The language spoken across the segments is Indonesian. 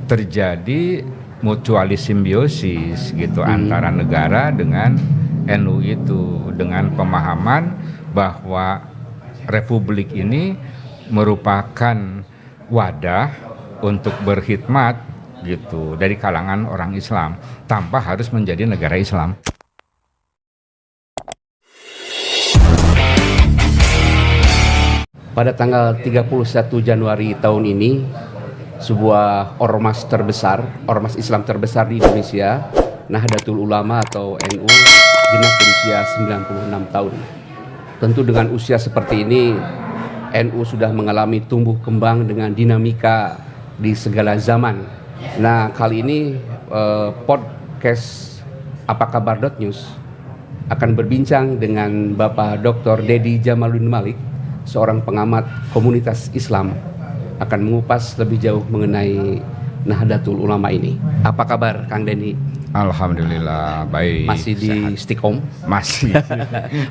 terjadi mutualis simbiosis gitu antara negara dengan NU itu, dengan pemahaman bahwa republik ini merupakan wadah untuk berkhidmat gitu dari kalangan orang Islam tanpa harus menjadi negara Islam. Pada tanggal 31 Januari tahun ini, sebuah ormas Islam terbesar di Indonesia, Nahdlatul Ulama atau NU, genap berusia 96 tahun. Tentu dengan usia seperti ini, NU sudah mengalami tumbuh kembang dengan dinamika di segala zaman. Nah, kali ini podcast Apa Kabar .news akan berbincang dengan Bapak Dr. Dedi Jamaluddin Malik, seorang pengamat komunitas Islam, akan mengupas lebih jauh mengenai Nahdlatul Ulama ini. Apa kabar Kang Dedi? Alhamdulillah baik. Masih di Istiqom? Masih.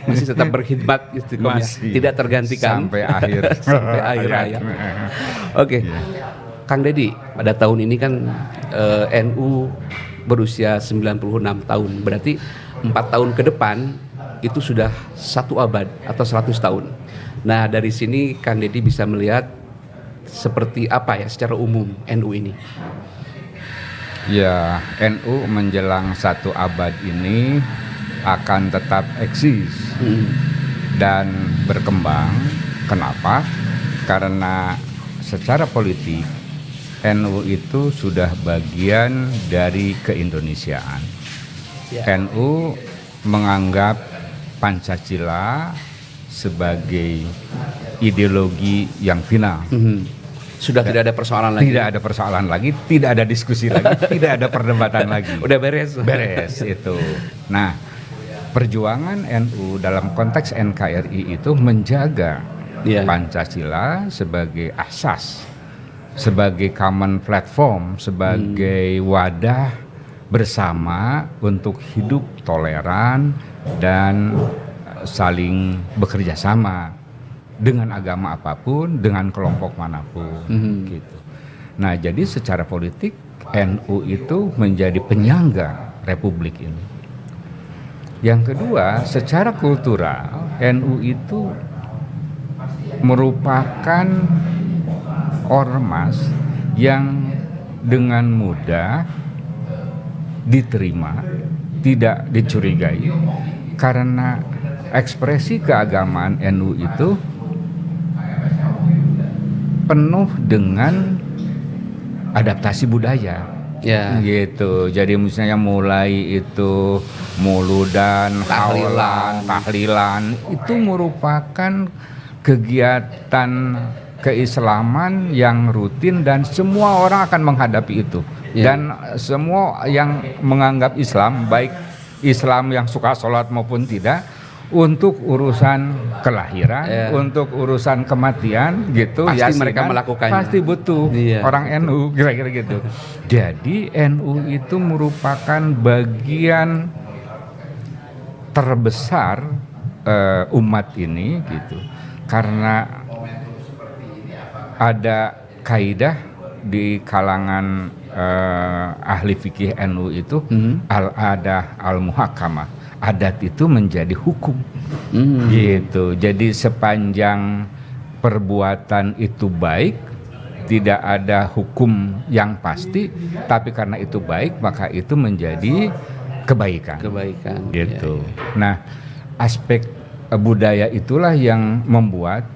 Masih tetap berkhidmat Istiqom ya? Tidak tergantikan sampai akhir hayat. Oke. Kang Dedi, pada tahun ini kan NU berusia 96 tahun. Berarti 4 tahun ke depan itu sudah 1 abad atau 100 tahun. Nah, dari sini Kang Dedi bisa melihat seperti apa ya secara umum NU ini? Ya, NU menjelang 1 abad ini akan tetap eksis dan berkembang. Kenapa? Karena secara politik NU itu sudah bagian dari keindonesiaan. NU menganggap Pancasila sebagai ideologi yang final. Sudah tidak ada persoalan lagi. Tidak ada persoalan lagi, tidak ada diskusi lagi, tidak ada perdebatan lagi. Udah beres. Beres itu. Nah, perjuangan NU dalam konteks NKRI itu menjaga Pancasila sebagai asas, sebagai common platform, sebagai wadah bersama untuk hidup toleran dan saling bekerja sama dengan agama apapun, dengan kelompok manapun, gitu. Nah, jadi secara politik NU itu menjadi penyangga republik ini. Yang kedua, secara kultural NU itu merupakan ormas yang dengan mudah diterima, tidak dicurigai, karena ekspresi keagamaan NU itu penuh dengan adaptasi budaya, gitu. Jadi misalnya mulai itu muludan, haulan, tahlilan, itu merupakan kegiatan keislaman yang rutin dan semua orang akan menghadapi itu. Dan semua yang menganggap Islam, baik Islam yang suka sholat maupun tidak, untuk urusan kelahiran, untuk urusan kematian gitu, pasti mereka melakukannya. Pasti butuh orang NU, kira-kira gitu. Jadi NU itu merupakan bagian terbesar umat ini gitu, karena ada kaidah di kalangan ahli fikih NU itu, al-adah al-muhakamah. Adat itu menjadi hukum, gitu. Jadi sepanjang perbuatan itu baik, tidak ada hukum yang pasti, tapi karena itu baik maka itu menjadi kebaikan. Gitu. Nah, aspek budaya itulah yang membuat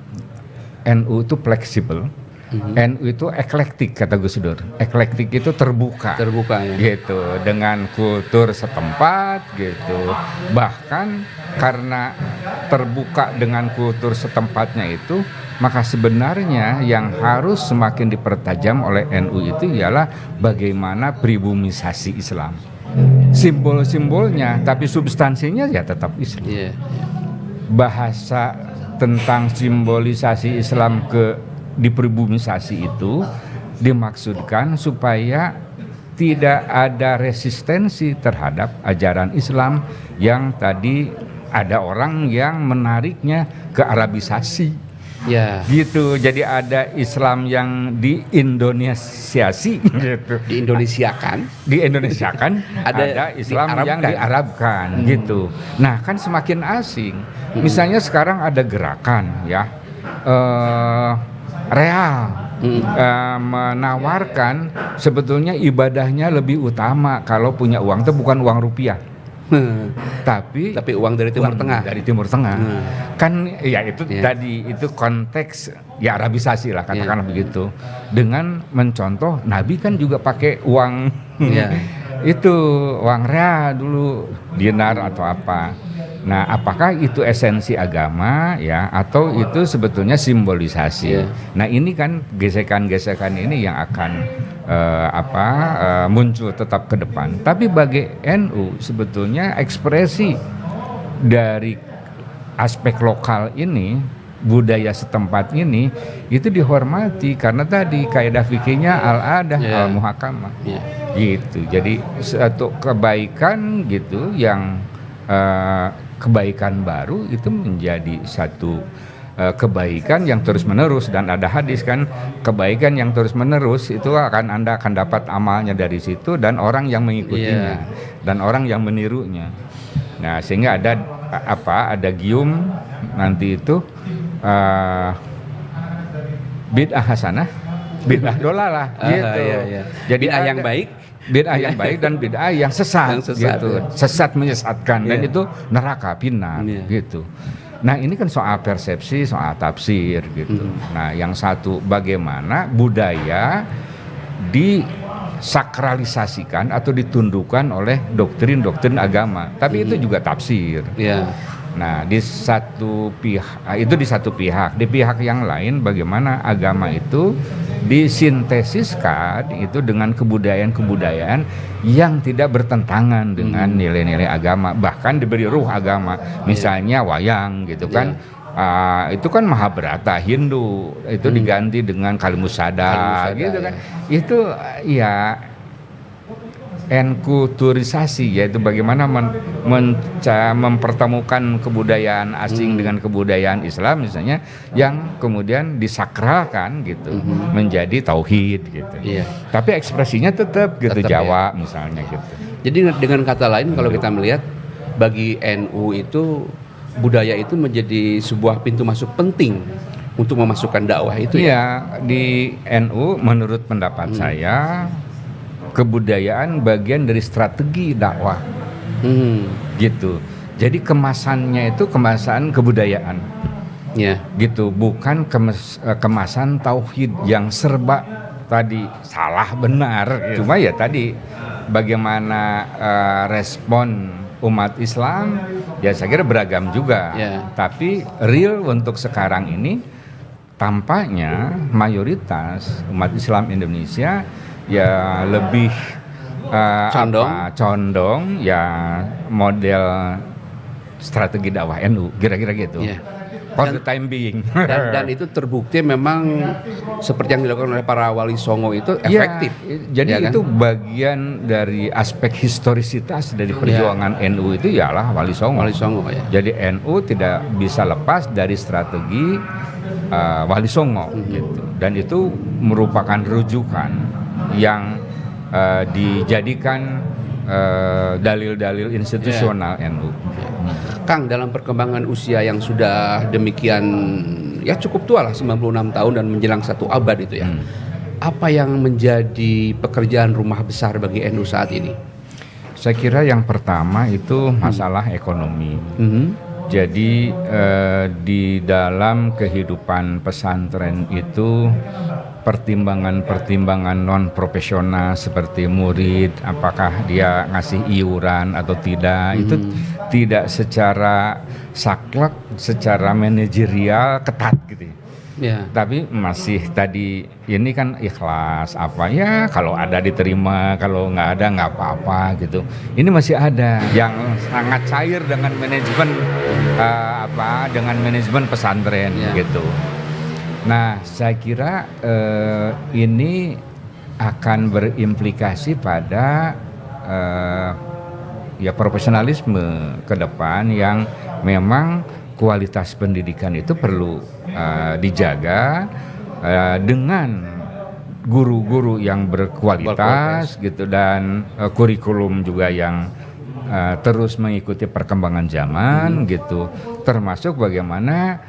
NU itu fleksibel. NU itu eklektik, kata Gus Dur. Eklektik itu terbuka ya. Gitu, dengan kultur setempat gitu. Bahkan karena terbuka dengan kultur setempatnya itu, maka sebenarnya yang harus semakin dipertajam oleh NU itu ialah bagaimana pribumisasi Islam. Simbol-simbolnya, tapi substansinya ya tetap Islam. Bahasa tentang simbolisasi Islam dipribumisasi itu dimaksudkan supaya tidak ada resistensi terhadap ajaran Islam yang tadi ada orang yang menariknya ke Arabisasi Ya. Gitu. Jadi ada Islam yang diindonesiasi gitu. Diindonesiakan, ada Islam yang diarabkan gitu. Nah, kan semakin asing. Misalnya sekarang ada gerakan ya. Real menawarkan sebetulnya ibadahnya lebih utama kalau punya uang itu bukan uang rupiah. Tapi uang dari Timur Tengah. Dari Timur Tengah. Kan ya itu tadi itu konteks ya Arabisasi lah katakanlah begitu. Dengan mencontoh Nabi kan juga pakai uang itu uang real dulu, dinar atau apa. Nah, apakah itu esensi agama ya atau itu sebetulnya simbolisasi? Nah, ini kan gesekan-gesekan ini yang akan muncul tetap ke depan. Tapi bagi NU sebetulnya ekspresi dari aspek lokal ini, budaya setempat ini itu dihormati karena tadi kaidah fikihnya al-adah al-muhakamah. Gitu. Jadi satu kebaikan gitu yang kebaikan baru itu menjadi satu kebaikan yang terus menerus, dan ada hadis kan, kebaikan yang terus menerus itu Anda akan dapat amalnya dari situ dan orang yang mengikutinya dan orang yang menirunya. Nah, sehingga ada gium nanti itu bid'ah hasanah, bid'ah dolalah gitu. Jadi bid'ah yang baik, bid'ah yang baik dan bid'ah yang sesat, gitu. Sesat menyesatkan dan itu neraka pinar gitu. Nah, ini kan soal persepsi, soal tafsir gitu. Nah, yang satu bagaimana budaya disakralisasikan atau ditundukkan oleh doktrin-doktrin agama. Tapi itu juga tafsir. Nah, di satu pihak, di pihak yang lain bagaimana agama itu disintesiskan itu dengan kebudayaan-kebudayaan yang tidak bertentangan dengan nilai-nilai agama, bahkan diberi ruh agama. Misalnya wayang gitu kan. Itu kan Mahabharata Hindu itu diganti dengan Kalimusada gitu kan. Itu ya enkulturisasi, yaitu bagaimana mempertemukan kebudayaan asing dengan kebudayaan Islam misalnya, yang kemudian disakralkan gitu menjadi tauhid gitu. Tapi ekspresinya tetap gitu, Jawa misalnya gitu. Jadi dengan kata lain kalau kita melihat bagi NU itu budaya itu menjadi sebuah pintu masuk penting untuk memasukkan dakwah itu. Di NU menurut pendapat saya kebudayaan bagian dari strategi dakwah gitu. Jadi kemasannya itu kemasan kebudayaan gitu, bukan kemasan tauhid yang serba tadi salah benar gitu. Cuma ya tadi bagaimana respon umat Islam ya saya kira beragam juga. Tapi real untuk sekarang ini tampaknya mayoritas umat Islam Indonesia ya lebih condong ya model strategi dakwah NU kira-kira gitu. For the time being. dan itu terbukti memang seperti yang dilakukan oleh para wali songo itu efektif. Jadi itu bagian dari aspek historisitas dari perjuangan NU itu ialah wali songo. Jadi NU tidak bisa lepas dari strategi wali songo gitu. Dan itu merupakan rujukan yang dijadikan dalil-dalil institusional NU. Kang, dalam perkembangan usia yang sudah demikian ya cukup tua lah, 96 tahun dan menjelang 1 abad itu ya. Apa yang menjadi pekerjaan rumah besar bagi NU saat ini? Saya kira yang pertama itu masalah ekonomi. Jadi di dalam kehidupan pesantren itu pertimbangan-pertimbangan non profesional seperti murid, apakah dia ngasih iuran atau tidak, itu tidak secara saklek, secara manajerial ketat gitu. Tapi masih tadi ini kan ikhlas apa ya, kalau ada diterima, kalau nggak ada nggak apa-apa gitu. Ini masih ada yang sangat cair dengan manajemen dengan manajemen pesantren gitu. Nah, saya kira ini akan berimplikasi pada ya profesionalisme ke depan yang memang kualitas pendidikan itu perlu dijaga dengan guru-guru yang berkualitas gitu, dan kurikulum juga yang terus mengikuti perkembangan zaman gitu, termasuk bagaimana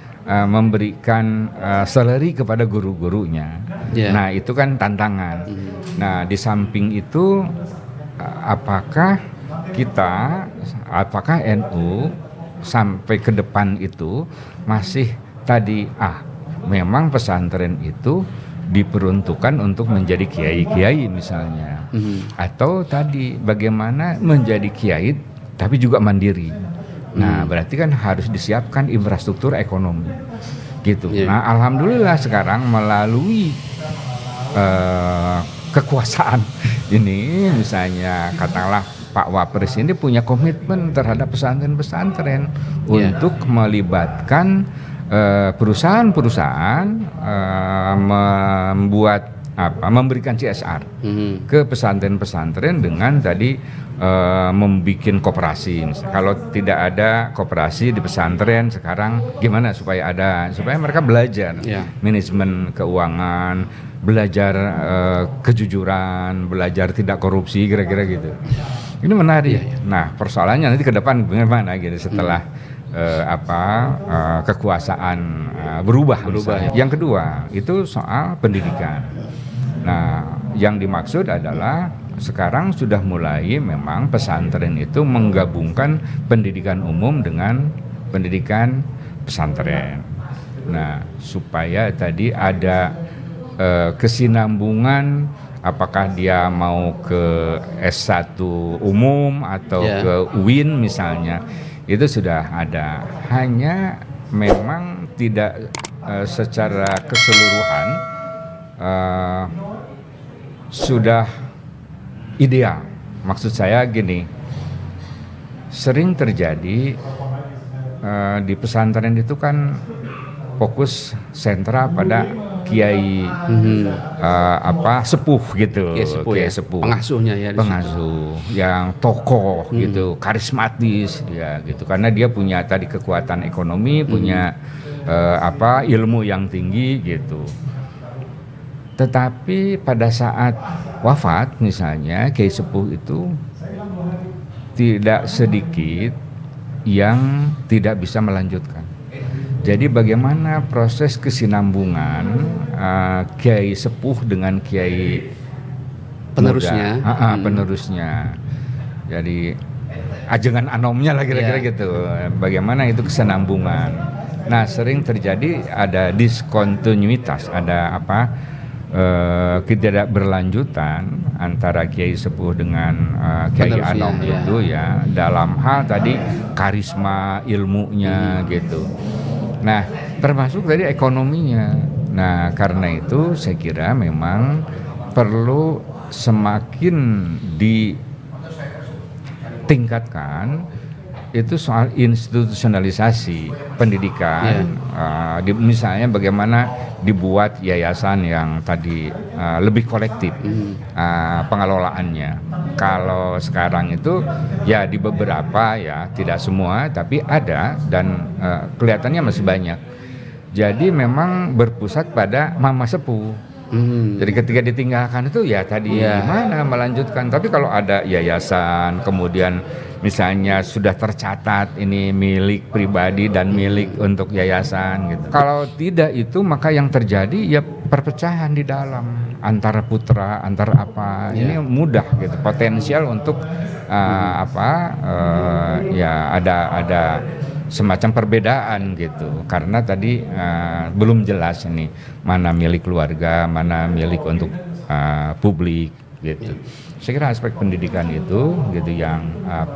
memberikan salary kepada guru-gurunya. Nah itu kan tantangan. Nah di samping itu apakah NU sampai ke depan itu masih tadi memang pesantren itu diperuntukkan untuk menjadi kiai-kiai misalnya, atau tadi bagaimana menjadi kiai tapi juga mandiri. Nah berarti kan harus disiapkan infrastruktur ekonomi gitu. Nah alhamdulillah sekarang melalui kekuasaan ini, misalnya katakanlah Pak Wapres ini punya komitmen terhadap pesantren-pesantren untuk melibatkan perusahaan-perusahaan memberikan CSR ke pesantren-pesantren dengan tadi membuat koperasi. Kalau tidak ada koperasi di pesantren sekarang, gimana supaya mereka belajar manajemen keuangan, belajar kejujuran, belajar tidak korupsi, kira-kira gitu. Ini menarik. Nah persoalannya nanti ke depan bagaimana gitu setelah kekuasaan berubah. Yang kedua itu soal pendidikan. Nah yang dimaksud adalah sekarang sudah mulai memang pesantren itu menggabungkan pendidikan umum dengan pendidikan pesantren. Nah supaya tadi ada kesinambungan, apakah dia mau ke S1 umum atau ke UIN misalnya, itu sudah ada. Hanya memang tidak secara keseluruhan sudah ideal. Maksud saya gini, sering terjadi di pesantren itu kan fokus sentra pada kiai sepuh gitu, kiai sepuh, pengasuhnya pengasuh yang tokoh gitu, karismatis ya gitu, karena dia punya tadi kekuatan ekonomi, punya ilmu yang tinggi gitu. Tetapi pada saat wafat misalnya kiai sepuh itu tidak sedikit yang tidak bisa melanjutkan. Jadi bagaimana proses kesinambungan kiai sepuh dengan kiai penerusnya, penerusnya. Jadi ajengan anomnya lah kira-kira gitu. Bagaimana itu kesinambungan. Nah sering terjadi ada diskontinuitas, ada ketidakberlanjutan antara kiai sepuh dengan kiai anom itu ya, dalam hal tadi karisma ilmunya gitu. Nah termasuk tadi ekonominya. Nah karena itu saya kira memang perlu semakin ditingkatkan itu soal institusionalisasi pendidikan. Misalnya bagaimana dibuat yayasan yang tadi lebih kolektif pengelolaannya. Kalau sekarang itu ya di beberapa ya, tidak semua tapi ada, dan kelihatannya masih banyak. Jadi memang berpusat pada mama sepuh. Jadi ketika ditinggalkan itu ya tadi gimana melanjutkan. Tapi kalau ada yayasan kemudian misalnya sudah tercatat ini milik pribadi dan milik untuk yayasan gitu. Kalau tidak itu maka yang terjadi ya perpecahan di dalam antara putra, antara ini mudah gitu, potensial untuk ada semacam perbedaan gitu, karena tadi belum jelas ini mana milik keluarga, mana milik untuk publik gitu. Saya kira aspek pendidikan itu gitu yang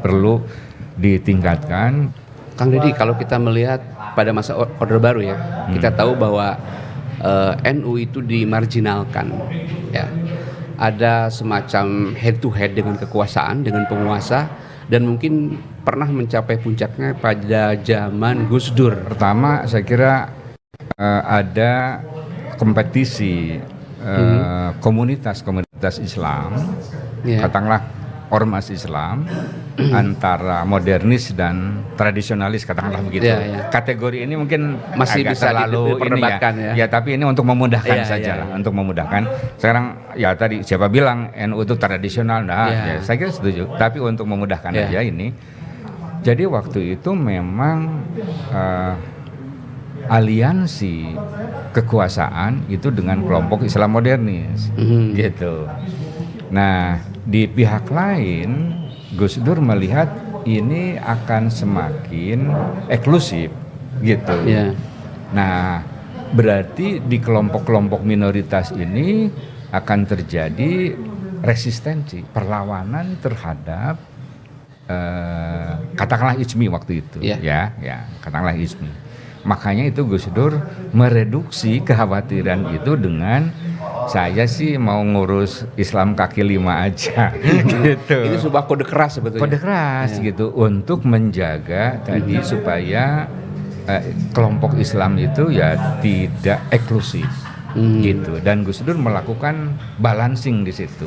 perlu ditingkatkan. Kang Deddy, kalau kita melihat pada masa Orde Baru ya, kita tahu bahwa NU itu dimarginalkan ya. Ada semacam head to head dengan kekuasaan, dengan penguasa, dan mungkin pernah mencapai puncaknya pada zaman Gus Dur. Pertama saya kira ada kompetisi komunitas Islam, katakanlah ormas Islam antara modernis dan tradisionalis, katakanlah begitu. Kategori ini mungkin masih agak bisa terlalu diperdebatkan ini ya. Tapi ini untuk memudahkan saja lah, untuk memudahkan. Sekarang ya tadi siapa bilang NU itu tradisional, ya saya kira setuju. Tapi untuk memudahkan aja ini. Jadi waktu itu memang aliansi kekuasaan itu dengan kelompok Islam modernis, gitu. Nah, di pihak lain Gus Dur melihat ini akan semakin eksklusif, gitu. Nah, berarti di kelompok-kelompok minoritas ini akan terjadi resistensi, perlawanan terhadap katakanlah ISMI waktu itu, ya katakanlah ISMI. Makanya itu Gus Dur mereduksi kekhawatiran itu dengan saya sih mau ngurus Islam kaki lima aja, gitu. Ini sebuah kode keras sebetulnya. Kode keras gitu untuk menjaga tadi supaya kelompok Islam itu ya tidak eksklusif, gitu. Dan Gus Dur melakukan balancing di situ.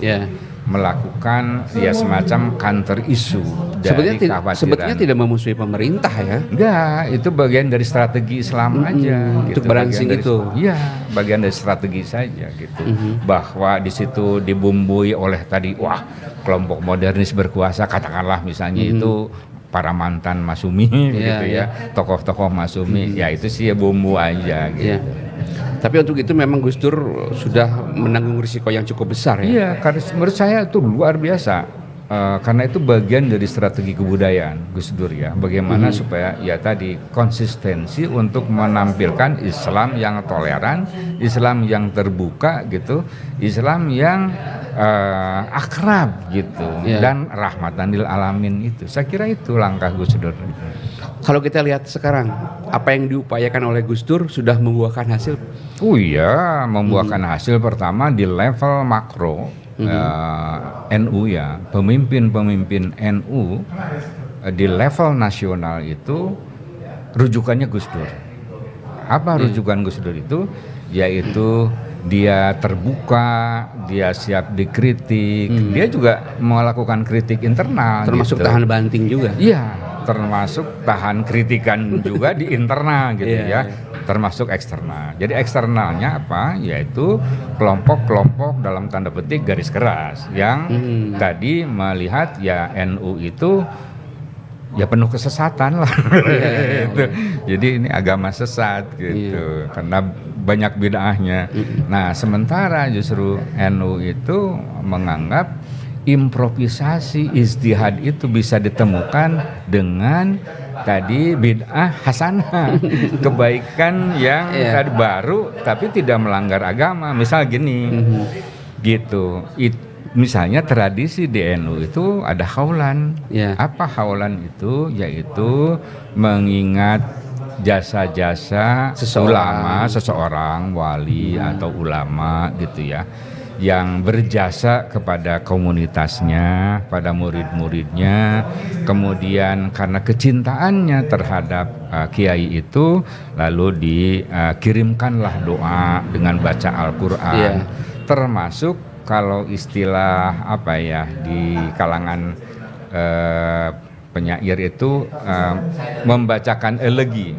Melakukan ya semacam counter issue dari kekhawatiran. Sebetulnya tidak memusuhi pemerintah ya? Enggak, itu bagian dari strategi Islam aja. Untuk balancing itu? Iya, bagian dari strategi saja gitu. Bahwa di situ dibumbui oleh tadi, kelompok modernis berkuasa, katakanlah misalnya itu para mantan Masumi gitu ya, tokoh-tokoh Masumi, ya itu sih ya bumbu aja gitu. Tapi untuk itu memang Gus Dur sudah menanggung risiko yang cukup besar ya? Iya, karena menurut saya itu luar biasa. Karena itu bagian dari strategi kebudayaan Gus Dur ya. Bagaimana supaya ya tadi konsistensi untuk menampilkan Islam yang toleran, Islam yang terbuka gitu, Islam yang akrab gitu, dan rahmatan lil alamin itu. Saya kira itu langkah Gus Dur. Kalau kita lihat sekarang, apa yang diupayakan oleh Gus Dur sudah membuahkan hasil? Oh iya, membuahkan hasil pertama di level makro NU ya, pemimpin-pemimpin NU di level nasional itu rujukannya Gus Dur. Apa rujukan Gus Dur itu? Yaitu dia terbuka, dia siap dikritik, dia juga melakukan kritik internal. Termasuk gitu. tahan banting juga? Iya, termasuk tahan kritikan juga di internal gitu ya, termasuk eksternal. Jadi eksternalnya apa? Yaitu kelompok-kelompok dalam tanda petik garis keras yang tadi melihat ya NU itu ya penuh kesesatan lah. Gitu. Jadi ini agama sesat gitu, karena banyak bid'ahnya. Nah, sementara justru NU itu menganggap improvisasi ijtihad itu bisa ditemukan dengan tadi bid'ah hasanah, kebaikan yang tadi baru tapi tidak melanggar agama. Misal gini, gitu. Misalnya tradisi di NU itu ada haulan. Apa haulan itu? Yaitu mengingat jasa-jasa seseorang, wali atau ulama gitu ya, yang berjasa kepada komunitasnya, pada murid-muridnya, kemudian karena kecintaannya terhadap kiai itu, lalu dikirimkanlah doa dengan baca Al-Quran, termasuk kalau istilah apa ya di kalangan penyair itu membacakan elegi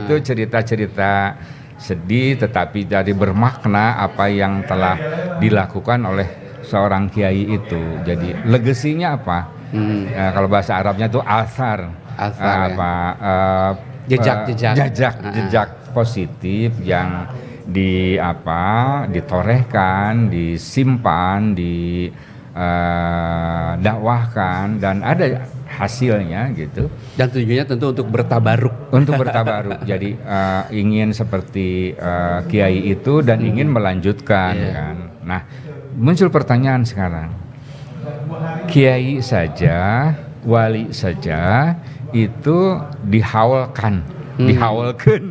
itu cerita-cerita sedih tetapi dari bermakna apa yang telah dilakukan oleh seorang kiai itu. Jadi legasinya apa? Kalau bahasa Arabnya itu asar, jejak positif yang ditorehkan, disimpan, dakwahkan dan ada hasilnya gitu. Dan tujuannya tentu untuk bertabaruk. Untuk bertabaruk. Jadi ingin seperti kiai itu dan ingin melanjutkan kan. Nah, muncul pertanyaan sekarang. Kiai saja, wali saja itu dihaulkan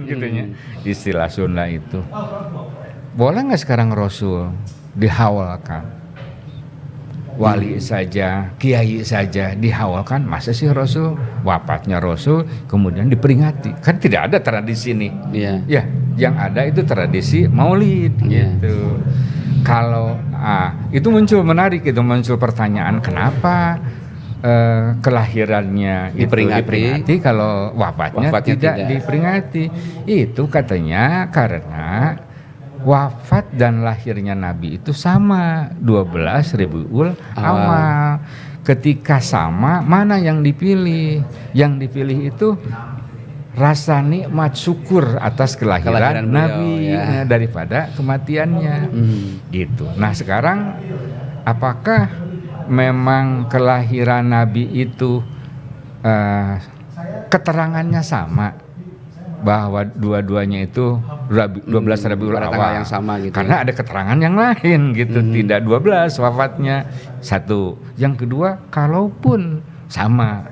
gitunya. Istilah Sunda itu. Boleh nggak sekarang Rasul dihaulkan? Wali saja, kiai saja dihaulkan, masa sih Rasul, wafatnya Rasul kemudian diperingati? Kan tidak ada tradisi nih. Ya, yang ada itu tradisi Maulid gitu. Kalau itu muncul menarik, itu muncul pertanyaan kenapa kelahirannya diperingati kalau wafatnya tidak diperingati. Itu katanya karena wafat dan lahirnya Nabi itu sama, 12 Rabiul Awal. Ketika sama, mana yang dipilih? Yang dipilih itu rasa nikmat syukur atas kelahiran Nabi daripada kematiannya. Gitu. Nah, sekarang apakah memang kelahiran Nabi itu keterangannya sama, bahwa dua-duanya itu 12 Rabiul Awal yang sama gitu? Karena ada keterangan yang lain gitu, tidak 12 wafatnya. Satu. Yang kedua, kalaupun sama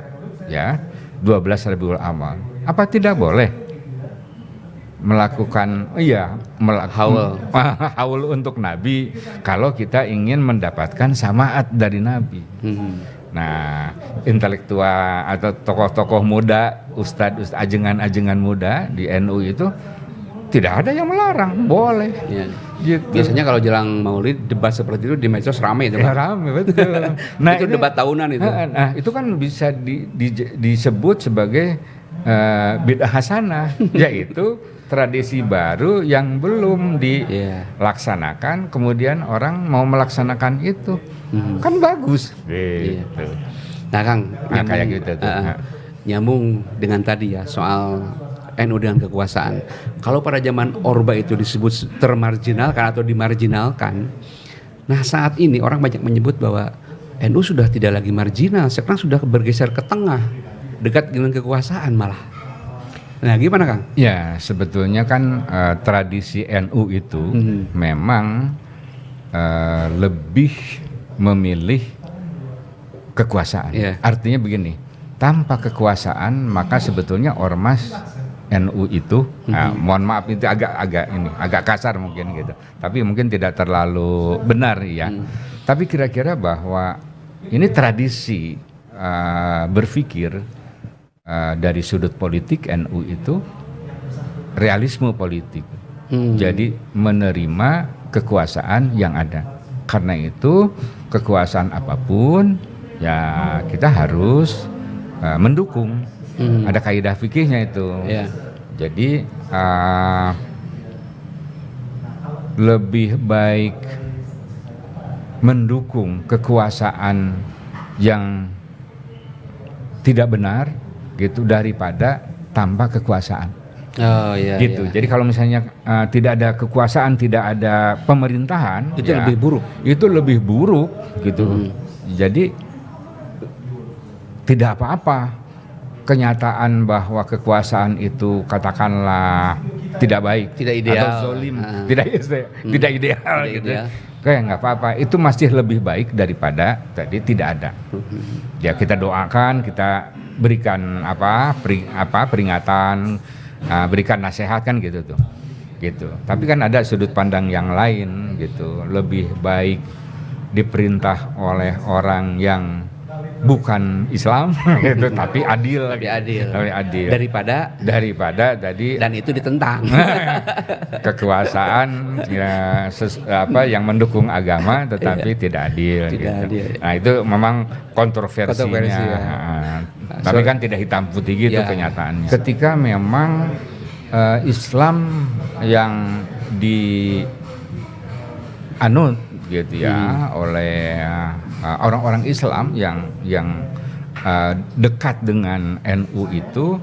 ya 12 Rabiul Awal, apa tidak boleh melakukan haul untuk Nabi kalau kita ingin mendapatkan samaat dari Nabi? Nah, intelektual atau tokoh-tokoh muda, ustadz ajengan-ajengan muda di NU itu tidak ada yang melarang, boleh. Gitu. Biasanya kalau jelang Maulid debat seperti itu di medsos ramai itu. Ya, ramai, betul. Nah, itu debat tahunan itu. Nah, itu kan bisa disebut sebagai bid'ah hasanah, yaitu tradisi baru yang belum dilaksanakan, kemudian orang mau melaksanakan itu. Kan bagus. Gitu. Nah, Kang, kayak gitu tuh. Nyambung dengan tadi ya soal NU dengan kekuasaan. Kalau pada zaman Orba itu disebut termarginalkan atau dimarginalkan. Nah, saat ini orang banyak menyebut bahwa NU sudah tidak lagi marginal, sekarang sudah bergeser ke tengah, dekat dengan kekuasaan malah. Nah, gimana, Kang? Ya, sebetulnya kan tradisi NU itu memang lebih memilih kekuasaan. Artinya begini, tanpa kekuasaan maka sebetulnya ormas NU itu, mohon maaf itu agak kasar mungkin gitu, tapi mungkin tidak terlalu benar ya. Tapi kira-kira bahwa ini tradisi berpikir dari sudut politik NU itu realisme politik. Jadi menerima kekuasaan yang ada. Karena itu kekuasaan apapun ya kita harus mendukung. Ada kaidah fikihnya itu. Jadi lebih baik mendukung kekuasaan yang tidak benar gitu daripada tanpa kekuasaan. Gitu. Jadi kalau misalnya tidak ada kekuasaan, tidak ada pemerintahan, itu lebih buruk. Itu lebih buruk gitu. Jadi tidak apa-apa kenyataan bahwa kekuasaan itu katakanlah tidak baik, tidak ideal, atau zolim, tidak ideal gitu. Kayak nggak apa-apa. Itu masih lebih baik daripada tadi tidak ada. Ya kita doakan, kita berikan peringatan, berikan nasihat kan gitu tuh. Gitu. Tapi kan ada sudut pandang yang lain gitu. Lebih baik diperintah oleh orang yang bukan Islam gitu, tapi adil. Daripada tadi dan itu ditentang. Kekuasaan yang mendukung agama tetapi tidak adil gitu. Nah, itu memang kontroversinya. Tapi kan tidak hitam putih gitu kenyataannya. Ketika memang Islam yang dianut gitu ya oleh orang-orang Islam yang dekat dengan NU itu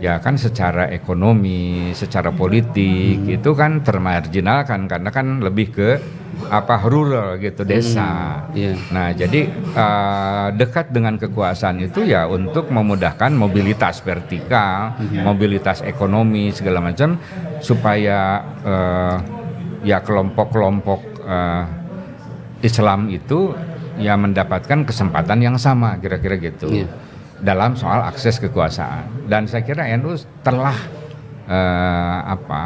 ya kan secara ekonomi, secara politik itu kan termarginalkan karena kan lebih ke rural gitu, desa. Nah, jadi dekat dengan kekuasaan itu ya untuk memudahkan mobilitas vertikal, mobilitas ekonomi segala macam supaya ya kelompok-kelompok Islam itu ya mendapatkan kesempatan yang sama kira-kira gitu dalam soal akses kekuasaan. Dan saya kira NU telah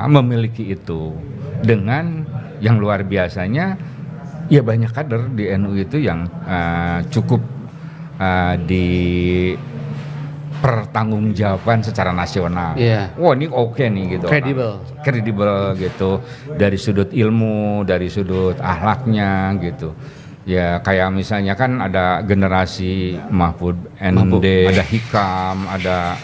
memiliki itu dengan yang luar biasanya ya banyak kader di NU itu yang cukup pertanggungjawaban secara nasional. Iya. Wah, ini oke nih gitu. Kredibel gitu dari sudut ilmu, dari sudut akhlaknya gitu. Ya kayak misalnya kan ada generasi Mahfud MD, ada Hikam, ada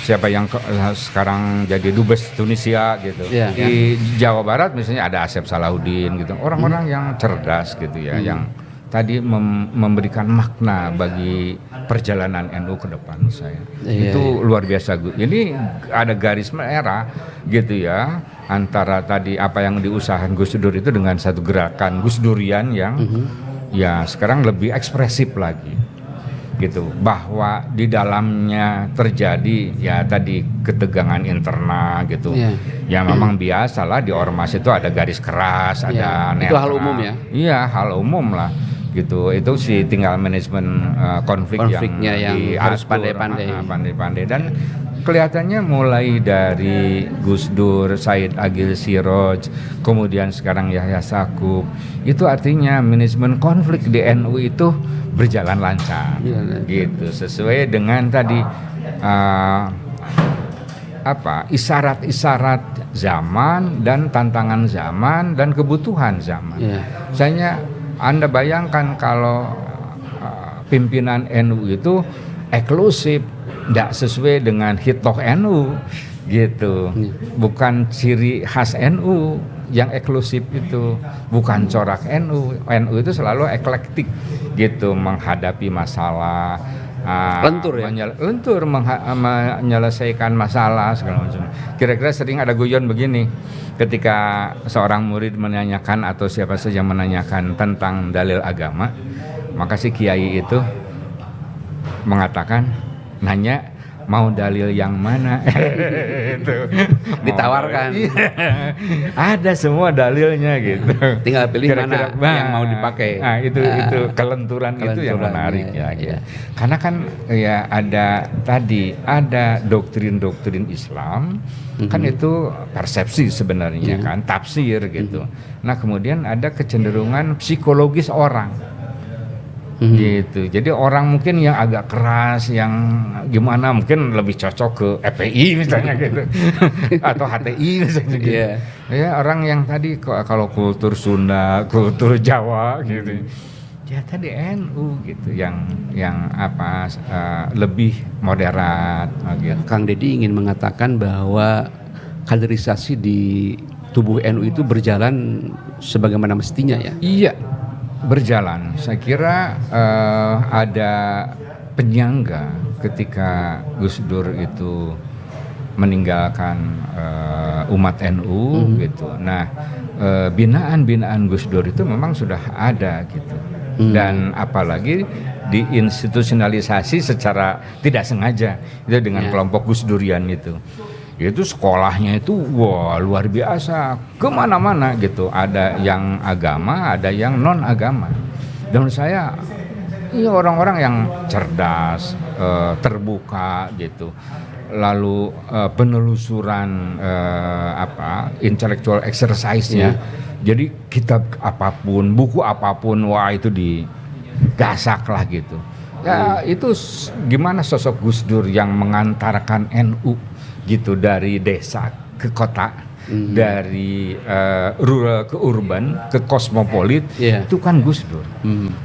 siapa yang sekarang jadi dubes Tunisia gitu. Yeah, di Jawa Barat misalnya ada Asep Salahuddin gitu. Orang-orang yang cerdas gitu ya, yang tadi memberikan makna bagi perjalanan NU ke depan saya. Itu luar biasa. Ini ada garis merah gitu ya antara tadi apa yang diusahakan Gus Dur itu dengan satu gerakan Gus Durian yang ya sekarang lebih ekspresif lagi. Gitu, bahwa di dalamnya terjadi ya tadi ketegangan internal gitu. Ya memang biasalah di ormas itu ada garis keras, ada netral. Itu hal umum ya? Iya, hal umum lah gitu. Itu sih tinggal manajemen konfliknya yang harus pandai-pandai dan kelihatannya mulai dari Gus Dur, Said Agil Siroj, kemudian sekarang Yahya Stakuf, itu artinya manajemen konflik di NU itu berjalan lancar, gitu sesuai dengan tadi isyarat-isyarat zaman dan tantangan zaman dan kebutuhan zaman. Misalnya Anda bayangkan kalau pimpinan NU itu eksklusif, tidak sesuai dengan hitoh NU gitu, bukan ciri khas NU yang eksklusif itu, bukan corak NU. NU itu selalu eklektik gitu menghadapi masalah, lentur menyelesaikan masalah segala macam. Kira-kira sering ada guyon begini, ketika seorang murid menanyakan atau siapa saja menanyakan tentang dalil agama, maka si kiai itu mengatakan, nanya mau dalil yang mana? Itu ditawarkan. Ada semua dalilnya gitu. Tinggal pilih mana yang mau dipakai. Nah, itu kelenturan itu yang menarik ya. Gitu. Karena kan ya ada doktrin-doktrin Islam kan itu persepsi sebenarnya kan, tafsir gitu. Nah, kemudian ada kecenderungan psikologis orang. Gitu. Jadi orang mungkin yang agak keras, yang gimana mungkin lebih cocok ke FPI misalnya gitu, atau HTI misalnya gitu. Ya orang yang tadi kalau kultur Sunda, kultur Jawa gitu, ya tadi NU gitu, yang lebih moderat. Gitu. Kang Deddy ingin mengatakan bahwa kaderisasi di tubuh NU itu berjalan sebagaimana mestinya ya? Iya. Berjalan. Saya kira ada penyangga ketika Gus Dur itu meninggalkan umat NU gitu. Nah, binaan-binaan Gus Dur itu memang sudah ada gitu. Dan apalagi diinstitusionalisasi secara tidak sengaja itu dengan kelompok Gus Durian itu. Itu sekolahnya itu wah luar biasa, kemana-mana gitu, ada yang agama, ada yang non agama. Dan menurut saya ini orang-orang yang cerdas, terbuka gitu, lalu penelusuran intellectual exercise-nya. Jadi kitab apapun, buku apapun, wah itu digasak lah gitu. Ya itu gimana sosok Gus Dur yang mengantarkan NU gitu dari desa ke kota, dari rural ke urban, ke kosmopolit, itu kan Gus Dur.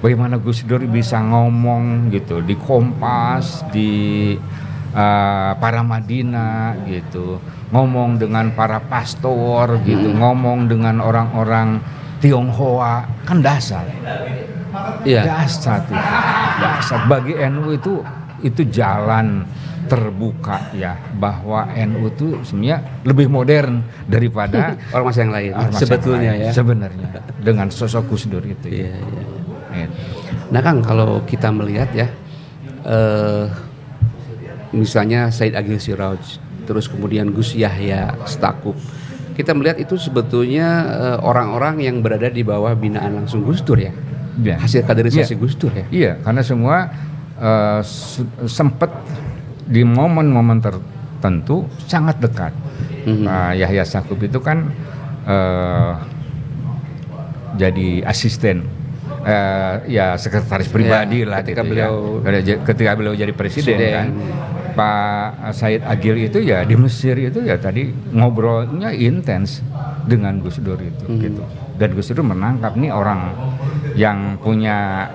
Bagaimana Gus Dur bisa ngomong gitu di Kompas, di Paramadina gitu, ngomong dengan para pastor gitu, ngomong dengan orang-orang Tionghoa, kan dasar. Dasar bagi NU itu jalan terbuka ya, bahwa NU itu sebenarnya lebih modern daripada ormas yang lain sebetulnya ya, sebenarnya dengan sosok Gus Dur itu. Nah Kang, kalau kita melihat ya misalnya Said Agil Siroj, terus kemudian Gus Yahya Stakuf, kita melihat itu sebetulnya orang-orang yang berada di bawah binaan langsung Gus Dur ya, hasil kaderisasi Gus Dur ya. Iya, karena semua sempat di momen-momen tertentu sangat dekat. Yahya Stakuf itu kan jadi asisten ya sekretaris pribadi lah ketika gitu ya. Ketika beliau jadi presiden kan. Pak Said Agil itu ya di Mesir itu ya tadi ngobrolnya intens dengan Gus Dur itu gitu. Dan Gus Dur menangkap nih orang yang punya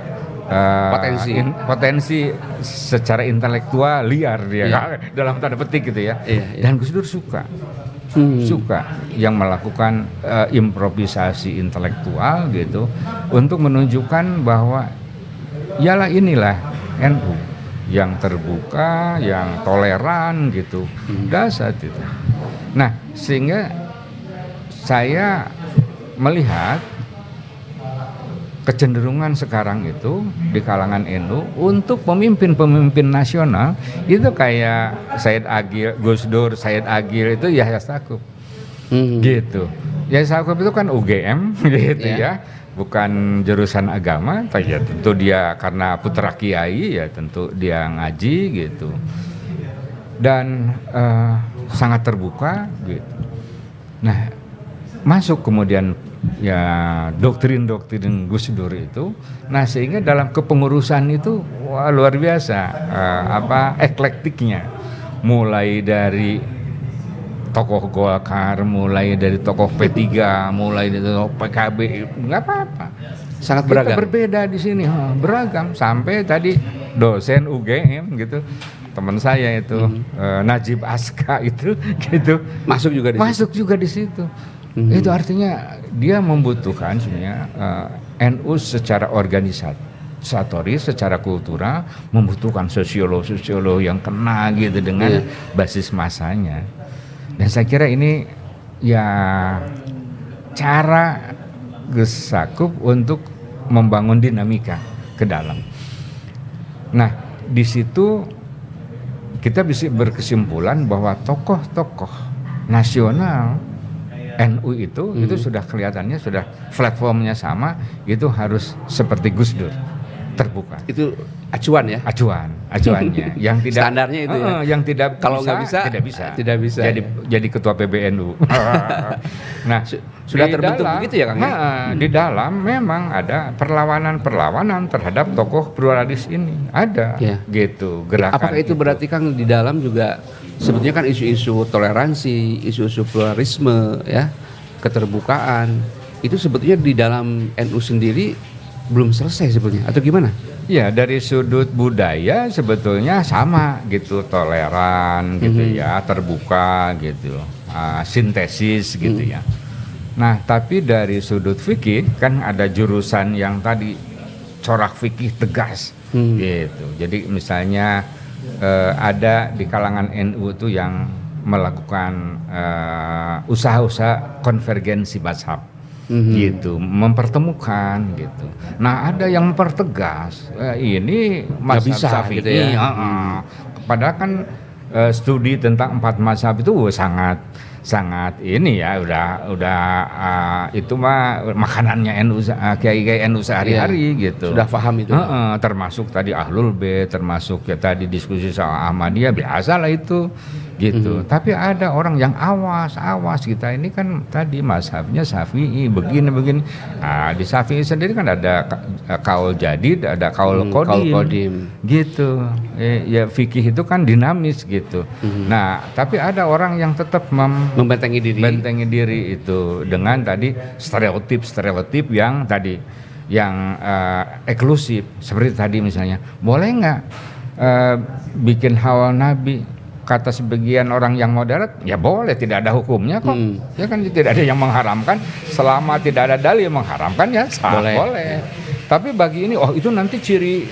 potensi secara intelektual liar dia dalam tanda petik gitu ya. Dan Gus Dur suka yang melakukan improvisasi intelektual gitu untuk menunjukkan bahwa ialah inilah NU yang terbuka, yang toleran gitu, dasar itu. Nah, sehingga saya melihat kecenderungan sekarang itu di kalangan NU untuk pemimpin nasional itu kayak Said Agil, Gus Dur, Said Agil itu Yahya Stakuf, gitu. Yahya Stakuf itu kan UGM gitu ya. Bukan jurusan agama, ya tentu dia karena putra kiai ya tentu dia ngaji gitu dan sangat terbuka gitu. Nah masuk kemudian ya doktrin Gus Dur itu, nah sehingga dalam kepengurusan itu wah, luar biasa eklektiknya, mulai dari tokoh Golkar, mulai dari tokoh P3, mulai dari tokoh PKB, nggak apa-apa. Sangat beragam. Kita berbeda di sini, beragam. Sampai tadi dosen UGM gitu, teman saya itu Najib Aska itu, gitu. Masuk juga di situ. Itu artinya dia membutuhkan sebenarnya NU secara organisatoris, secara kultural, membutuhkan sosiolog yang kena gitu dengan basis masanya. Dan saya kira ini ya cara Gus Stakuf untuk membangun dinamika ke dalam. Nah, di situ kita bisa berkesimpulan bahwa tokoh-tokoh nasional NU itu sudah kelihatannya sudah platformnya sama, itu harus seperti Gus Dur, terbuka. Itu acuan ya? Acuannya yang tidak standarnya itu ya. Yang tidak kalau nggak bisa tidak bisa. Jadi ketua PBNU. Nah, sudah terbentuk begitu ya Kang? Di dalam memang ada perlawanan terhadap tokoh pluralis ini. Ada gitu gerakan. Apakah itu berarti Kang di dalam juga sebetulnya kan isu-isu toleransi, isu-isu pluralisme ya, keterbukaan itu sebetulnya di dalam NU sendiri belum selesai sebetulnya atau gimana? Ya, dari sudut budaya sebetulnya sama gitu, toleran gitu ya, terbuka gitu, sintesis gitu ya. Nah, tapi dari sudut fikih kan ada jurusan yang tadi corak fikih tegas gitu. Jadi misalnya ada di kalangan NU itu yang melakukan usaha-usaha konvergensi mazhab. Gitu, mempertemukan gitu. Nah, ada yang mempertegas ini mazhab Syafi'i gitu ya. Padahal kan studi tentang 4 mazhab itu sangat ini ya, udah itu mah makanannya NU, kiai-kiai NU sehari-hari gitu. Sudah paham itu. Termasuk tadi Ahlul Bait, termasuk ya tadi diskusi soal Ahmadiyah, biasalah itu gitu. Tapi ada orang yang awas kita ini kan tadi mazhabnya Syafi'i begini. Nah, di Syafi'i sendiri kan ada kaul jadid, ada kaul qadim. Gitu. Ya fikih itu kan dinamis gitu. Nah, tapi ada orang yang tetap membentengi diri itu dengan tadi stereotip yang tadi yang eksklusif, seperti tadi misalnya boleh nggak bikin hawa nabi, kata sebagian orang yang moderat ya boleh, tidak ada hukumnya kok. Ya kan tidak ada yang mengharamkan, selama tidak ada dalil yang mengharamkan ya boleh. Tapi bagi ini itu nanti ciri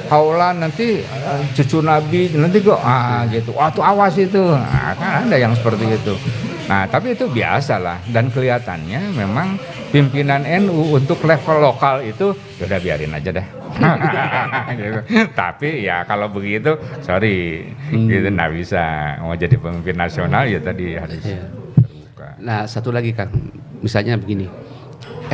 haula, nanti cucu nabi nanti kok gitu, tuh awas itu. Kan ada yang seperti itu. Nah, tapi itu biasalah, dan kelihatannya memang pimpinan NU untuk level lokal itu udah biarin aja deh. Gitu. Tapi ya kalau begitu sorry gitu nggak bisa, mau jadi pemimpin nasional ya tadi harus terbuka. Nah, satu lagi Kang, misalnya begini,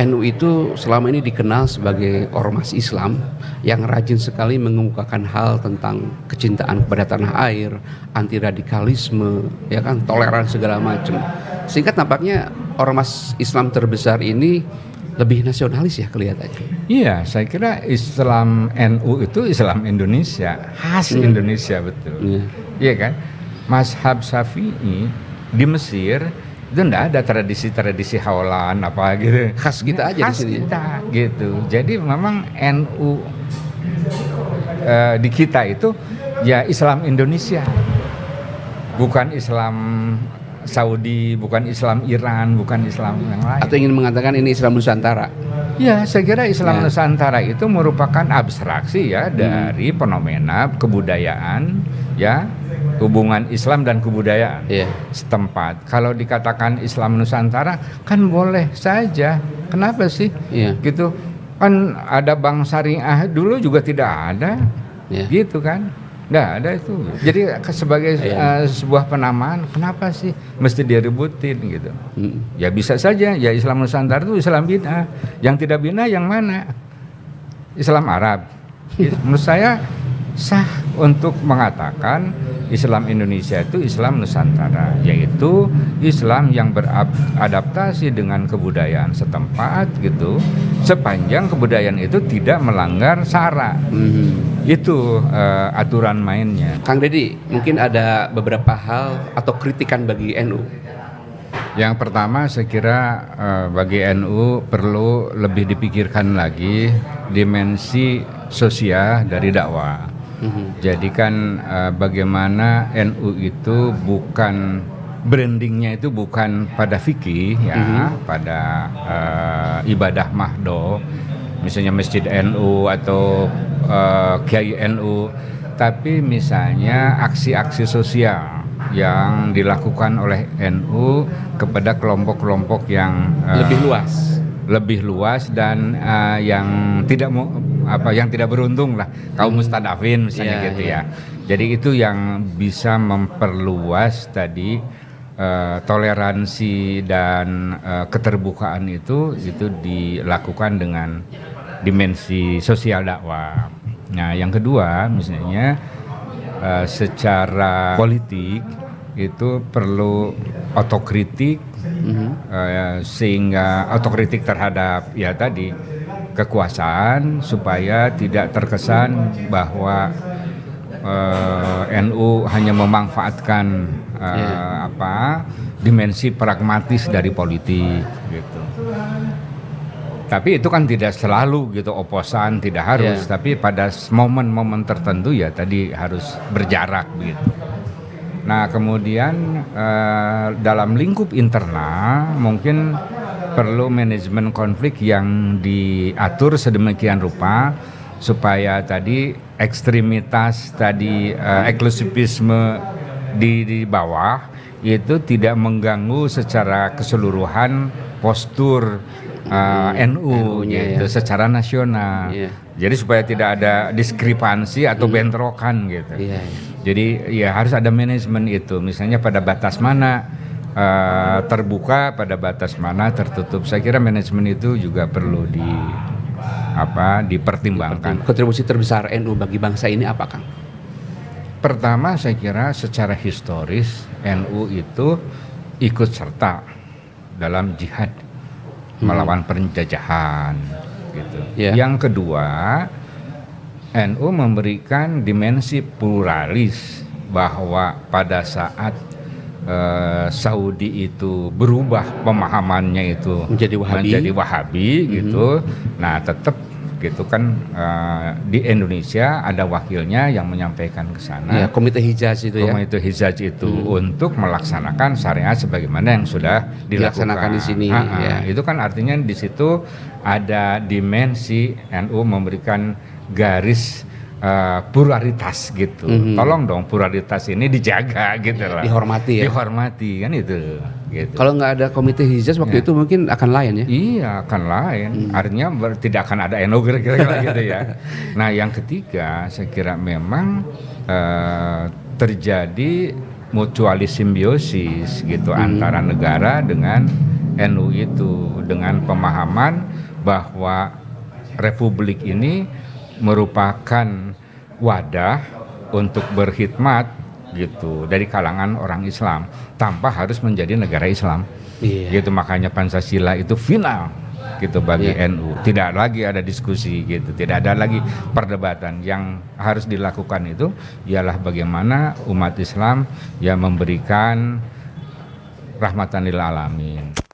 NU itu selama ini dikenal sebagai ormas Islam yang rajin sekali mengemukakan hal tentang kecintaan kepada tanah air, anti radikalisme, ya kan, toleran segala macam. Sehingga tampaknya ormas Islam terbesar ini lebih nasionalis ya kelihatannya. Iya, saya kira Islam NU itu Islam Indonesia, khas Indonesia betul. Iya kan? Mazhab Syafi'i di Mesir itu enggak ada tradisi-tradisi haulan apa gitu. Khas kita aja Khas di sini. kita gitu. Jadi memang NU di kita itu ya Islam Indonesia. Bukan Islam Saudi, bukan Islam Iran, bukan Islam yang lain. Atau ingin mengatakan ini Islam Nusantara? Ya, saya kira Islam Nusantara itu merupakan abstraksi ya dari fenomena kebudayaan, ya hubungan Islam dan kebudayaan setempat. Kalau dikatakan Islam Nusantara kan boleh saja. Kenapa sih? Gitu kan ada bank syariah dulu juga tidak ada, gitu kan? Nggak ada itu. Jadi sebagai sebuah penamaan, kenapa sih mesti diributin gitu? Ya bisa saja, ya Islam Nusantara itu Islam bid'ah. Yang tidak bid'ah yang mana? Islam Arab. Menurut saya sah untuk mengatakan Islam Indonesia itu Islam Nusantara, yaitu Islam yang beradaptasi dengan kebudayaan setempat gitu, sepanjang kebudayaan itu tidak melanggar SARA. Itu aturan mainnya. Kang Deddy, mungkin ada beberapa hal atau kritikan bagi NU. Yang pertama saya kira bagi NU perlu lebih dipikirkan lagi dimensi sosial dari dakwah. Jadi kan bagaimana NU itu bukan brandingnya itu bukan pada fikih ya, pada ibadah mahdo, misalnya Masjid NU atau Kiai NU, tapi misalnya aksi-aksi sosial yang dilakukan oleh NU kepada kelompok-kelompok yang lebih luas dan yang tidak beruntung lah, kaum mustadafin misalnya gitu ya. Jadi itu yang bisa memperluas tadi toleransi dan keterbukaan itu dilakukan dengan dimensi sosial dakwah. Nah, yang kedua misalnya secara politik itu perlu otokritik, sehingga otokritik terhadap ya tadi kekuasaan supaya tidak terkesan bahwa NU hanya memanfaatkan dimensi pragmatis dari politik gitu. Tapi itu kan tidak selalu gitu, oposan tidak harus, tapi pada momen-momen tertentu ya tadi harus berjarak gitu. Nah kemudian dalam lingkup internal mungkin perlu manajemen konflik yang diatur sedemikian rupa supaya tadi ekstremitas tadi eksklusivisme di bawah itu tidak mengganggu secara keseluruhan postur NU itu secara nasional. Jadi supaya tidak ada diskrepansi atau bentrokan gitu. Jadi ya harus ada manajemen itu. Misalnya pada batas mana terbuka, pada batas mana tertutup. Saya kira manajemen itu juga perlu dipertimbangkan. Kontribusi terbesar NU bagi bangsa ini apa, Kang? Pertama saya kira secara historis NU itu ikut serta dalam jihad melawan penjajahan gitu. Yang kedua, NU memberikan dimensi pluralis bahwa pada saat Saudi itu berubah pemahamannya itu menjadi Wahabi gitu. Nah, tetap gitu kan di Indonesia ada wakilnya yang menyampaikan ke sana. Komite Hijaz itu Komite Hijaz itu untuk melaksanakan syariat sebagaimana yang sudah dilaksanakan di sini. Itu kan artinya di situ ada dimensi NU memberikan garis pluralitas gitu. Tolong dong pluralitas ini dijaga gitu lah. Dihormati kan itu. Gitu. Kalau nggak ada Komite Hijaz waktu itu mungkin akan lain ya? Iya akan lain. Artinya tidak akan ada NU kira-kira gitu ya. Nah yang ketiga saya kira memang terjadi mutualis simbiosis gitu antara negara dengan NU itu, dengan pemahaman bahwa Republik ini merupakan wadah untuk berkhidmat gitu dari kalangan orang Islam tanpa harus menjadi negara Islam. Gitu makanya Pancasila itu final gitu bagi NU. Tidak lagi ada diskusi gitu, tidak ada lagi perdebatan. Yang harus dilakukan itu ialah bagaimana umat Islam ya memberikan rahmatan lil alamin.